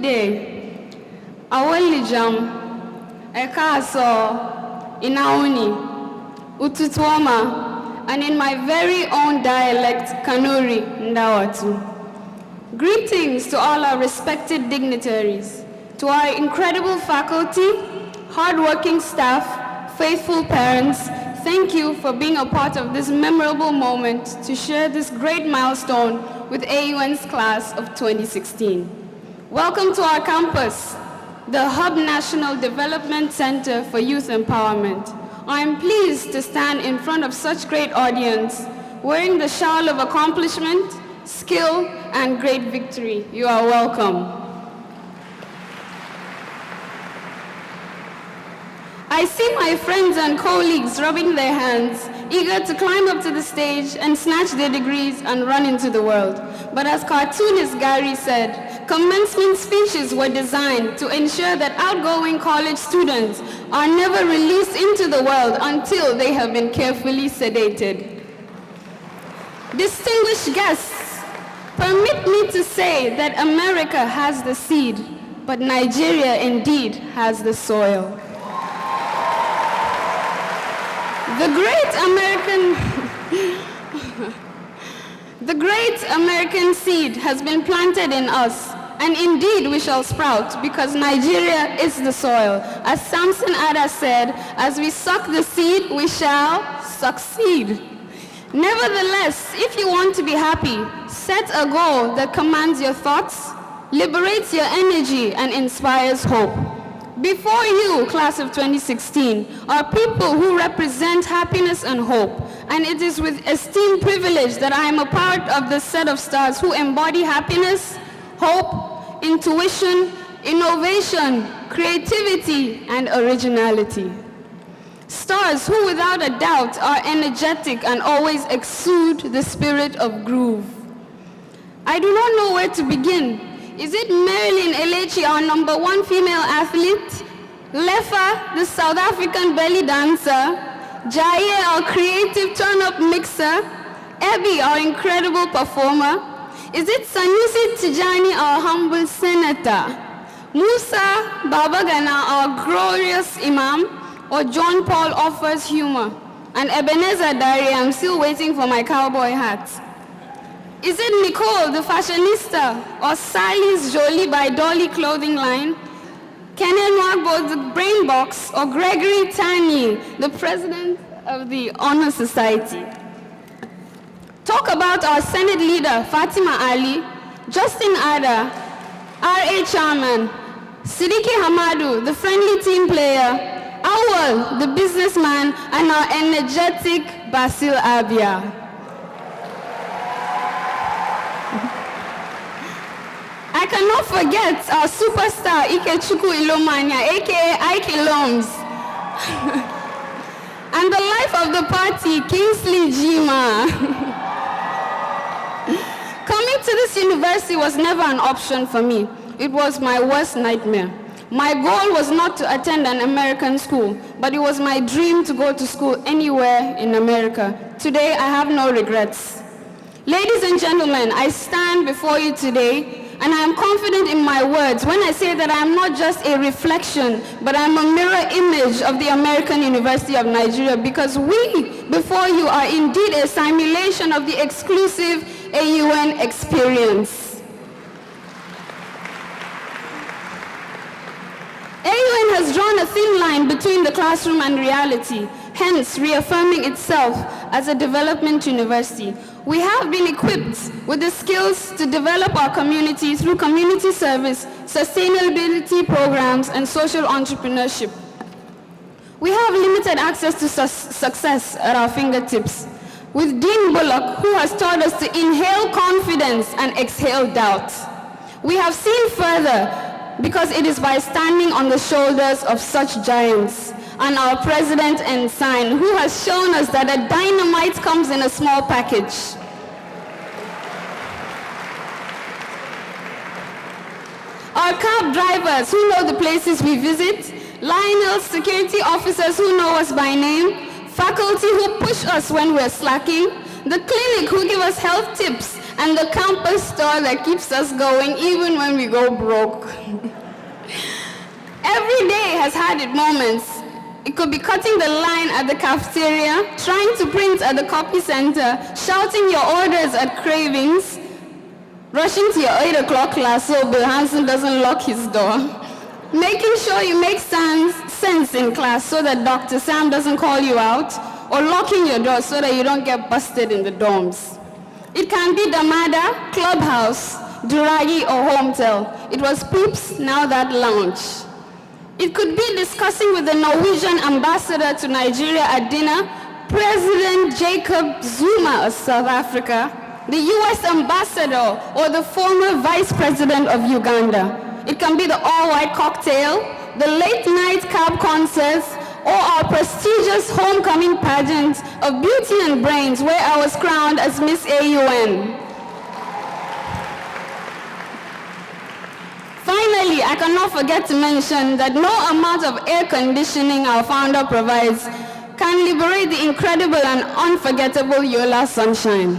Good day. Awalijam, Ekaso, Inauni, Ututuoma, and in my very own dialect, Kanuri Ndawatu. Greetings to all our respected dignitaries, to our incredible faculty, hardworking staff, faithful parents. Thank you for being a part of this memorable moment to share this great milestone with AUN's class of 2016. Welcome to our campus, the Hub National Development Center for Youth Empowerment. I am pleased to stand in front of such great audience, wearing the shawl of accomplishment, skill, and great victory. You are welcome. I see my friends and colleagues rubbing their hands, eager to climb up to the stage and snatch their degrees and run into the world. But as cartoonist Gary said, commencement speeches were designed to ensure that outgoing college students are never released into the world until they have been carefully sedated. Distinguished guests, permit me to say that America has the seed, but Nigeria indeed has the soil. The great American seed has been planted in us, and indeed we shall sprout, because Nigeria is the soil. As Samson Ada said, as we suck the seed, we shall succeed. Nevertheless, if you want to be happy, set a goal that commands your thoughts, liberates your energy, and inspires hope. Before you, class of 2016, are people who represent happiness and hope, and it is with esteemed privilege that I am a part of this set of stars who embody happiness, hope, intuition, innovation, creativity, and originality. Stars who, without a doubt, are energetic and always exude the spirit of groove. I do not know where to begin. Is it Marilyn Elechi, our #1 female athlete? Lefa, the South African belly dancer? Jaye, our creative turn-up mixer? Abby, our incredible performer? Is it Sanusi Tijani, our humble senator? Musa Babagana, our glorious imam? Or John Paul offers humor? And Ebenezer Dari, I'm still waiting for my cowboy hat. Is it Nicole, the fashionista, or Sally's Jolie by Dolly clothing line? Kenen Wagbo, the brain box, or Gregory Tani, the president of the Honor Society? Talk about our Senate leader, Fatima Ali, Justin Ada, R.A. Chairman, Siddiqui Hamadu, the friendly team player, Awal, the businessman, and our energetic Basil Abia. I cannot forget our superstar Ikechukwu Ilomania, aka Ike Loms. And the life of the party, Kingsley Jima. Coming to this university was never an option for me. It was my worst nightmare. My goal was not to attend an American school, but it was my dream to go to school anywhere in America. Today, I have no regrets. Ladies and gentlemen, I stand before you today, and I am confident in my words when I say that I am not just a reflection, but I am a mirror image of the American University of Nigeria, because we, before you, are indeed a simulation of the exclusive AUN experience. AUN has drawn a thin line between the classroom and reality, hence reaffirming itself as a development university. We have been equipped with the skills to develop our community through community service, sustainability programs, and social entrepreneurship. We have limited access to success at our fingertips, with Dean Bullock, who has taught us to inhale confidence and exhale doubt. We have seen further because it is by standing on the shoulders of such giants, and our President Ensign, who has shown us that a dynamite comes in a small package. Our cab drivers who know the places we visit, Lionel's security officers who know us by name, faculty who push us when we're slacking, the clinic who give us health tips, and the campus store that keeps us going even when we go broke. Every day has had its moments. It could be cutting the line at the cafeteria, trying to print at the copy center, shouting your orders at Cravings, rushing to your 8 o'clock class so Bill Hansen doesn't lock his door, making sure you make sense in class so that Dr. Sam doesn't call you out, or locking your door so that you don't get busted in the dorms. It can be Damada, Clubhouse, Duragi, or Hometel. It was Poops, now that lounge. It could be discussing with the Norwegian ambassador to Nigeria at dinner, President Jacob Zuma of South Africa, the US ambassador, or the former vice president of Uganda. It can be the all-white cocktail, the late-night cab concerts, or our prestigious homecoming pageant of beauty and brains where I was crowned as Miss AUN. Finally, I cannot forget to mention that no amount of air conditioning our founder provides can liberate the incredible and unforgettable Yola sunshine.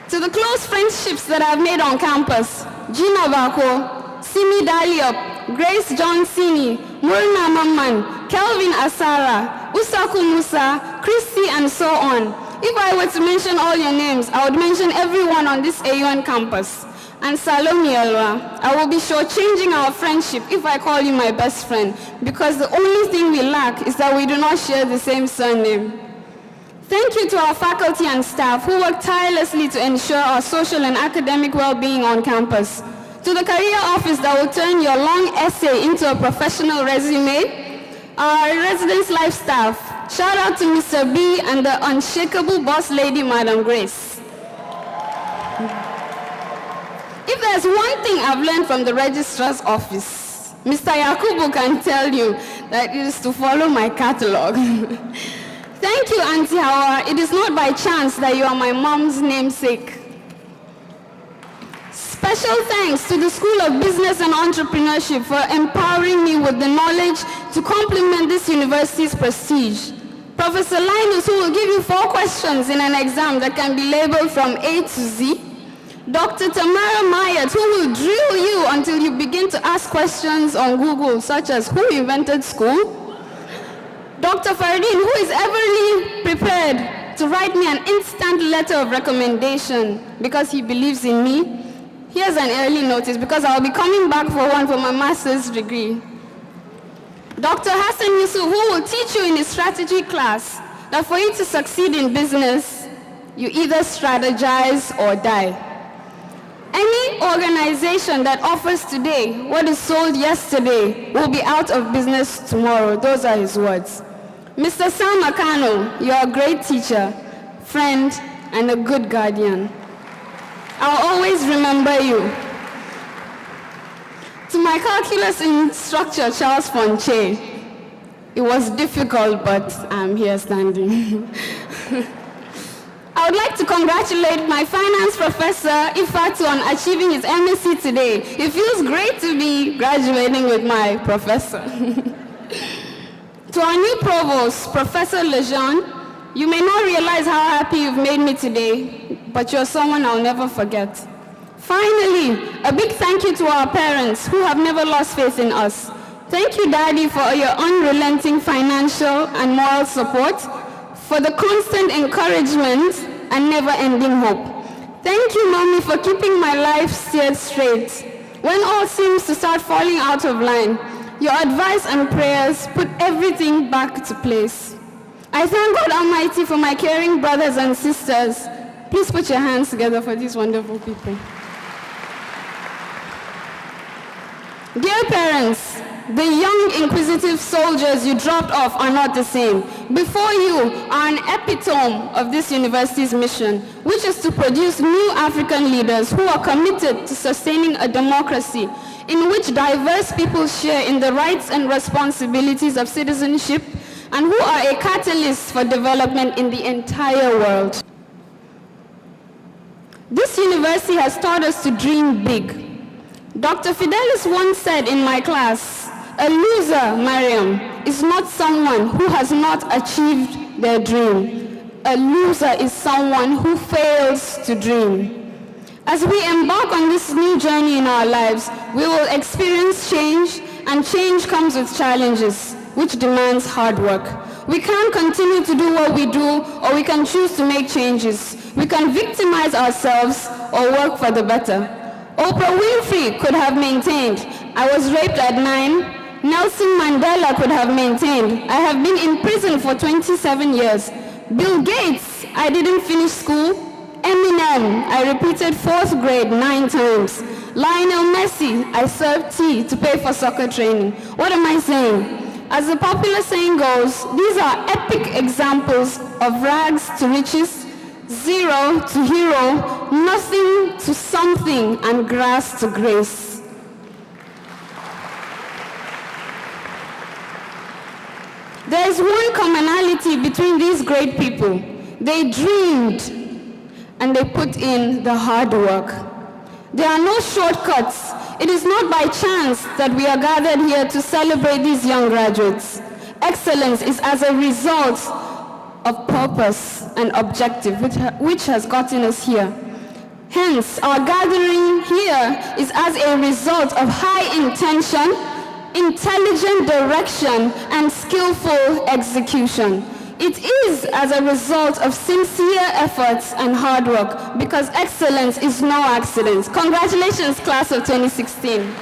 To the close friendships that I've made on campus, Gina Bako, Simi Daliop, Grace Johnsini, Murna Mamman, Kelvin Asara, Usaku Musa, Christy, and so on. If I were to mention all your names, I would mention everyone on this AUN campus. And Salome Elwa, I will be shortchanging our friendship if I call you my best friend, because the only thing we lack is that we do not share the same surname. Thank you to our faculty and staff who work tirelessly to ensure our social and academic well-being on campus. To the career office that will turn your long essay into a professional resume, our residence life staff, shout out to Mr. B and the unshakable boss lady, Madam Grace. If there's one thing I've learned from the registrar's office, Mr. Yakubu can tell you that it is to follow my catalog. Thank you, Auntie Hawa. It is not by chance that you are my mom's namesake. Special thanks to the School of Business and Entrepreneurship for empowering me with the knowledge to complement this university's prestige. Professor Linus, who will give you 4 questions in an exam that can be labeled from A to Z. Dr. Tamara Mayat, who will drill you until you begin to ask questions on Google, such as who invented school? Dr. Faridin, who is everly prepared to write me an instant letter of recommendation because he believes in me. Here's an early notice because I'll be coming back for one for my master's degree. Dr. Hassan Yusuf, who will teach you in his strategy class that for you to succeed in business, you either strategize or die. Any organization that offers today what is sold yesterday will be out of business tomorrow. Those are his words. Mr. Sam Akano, you're a great teacher, friend, and a good guardian. I'll always remember you. To my calculus instructor, Charles Fonche, it was difficult, but I'm here standing. I would like to congratulate my finance professor, Ifatu, on achieving his MSc today. It feels great to be graduating with my professor. To our new provost, Professor Lejeune, you may not realize how happy you've made me today, but you're someone I'll never forget. Finally, a big thank you to our parents who have never lost faith in us. Thank you, Daddy, for your unrelenting financial and moral support, for the constant encouragement and never-ending hope. Thank you, Mommy, for keeping my life steered straight. When all seems to start falling out of line, your advice and prayers put everything back to place. I thank God Almighty for my caring brothers and sisters. Please put your hands together for these wonderful people. Dear parents, the young inquisitive soldiers you dropped off are not the same. Before you are an epitome of this university's mission, which is to produce new African leaders who are committed to sustaining a democracy in which diverse people share in the rights and responsibilities of citizenship and who are a catalyst for development in the entire world. This university has taught us to dream big. Dr. Fidelis once said in my class, a loser, Mariam, is not someone who has not achieved their dream. A loser is someone who fails to dream. As we embark on this new journey in our lives, we will experience change, and change comes with challenges, which demands hard work. We can't continue to do what we do, or we can choose to make changes. We can victimize ourselves or work for the better. Oprah Winfrey could have maintained, "I was raped at 9. Nelson Mandela could have maintained, "I have been in prison for 27 years. Bill Gates, "I didn't finish school." Eminem, "I repeated 4th grade 9 times. Lionel Messi, "I served tea to pay for soccer training." What am I saying? As the popular saying goes, these are epic examples of rags to riches, zero to hero, nothing to something, and grass to grace. There is one commonality between these great people. They dreamed, and they put in the hard work. There are no shortcuts. It is not by chance that we are gathered here to celebrate these young graduates. Excellence is as a result of purpose and objective, which has gotten us here. Hence, our gathering here is as a result of high intention, intelligent direction, and skillful execution. It is as a result of sincere efforts and hard work, because excellence is no accident. Congratulations, class of 2016.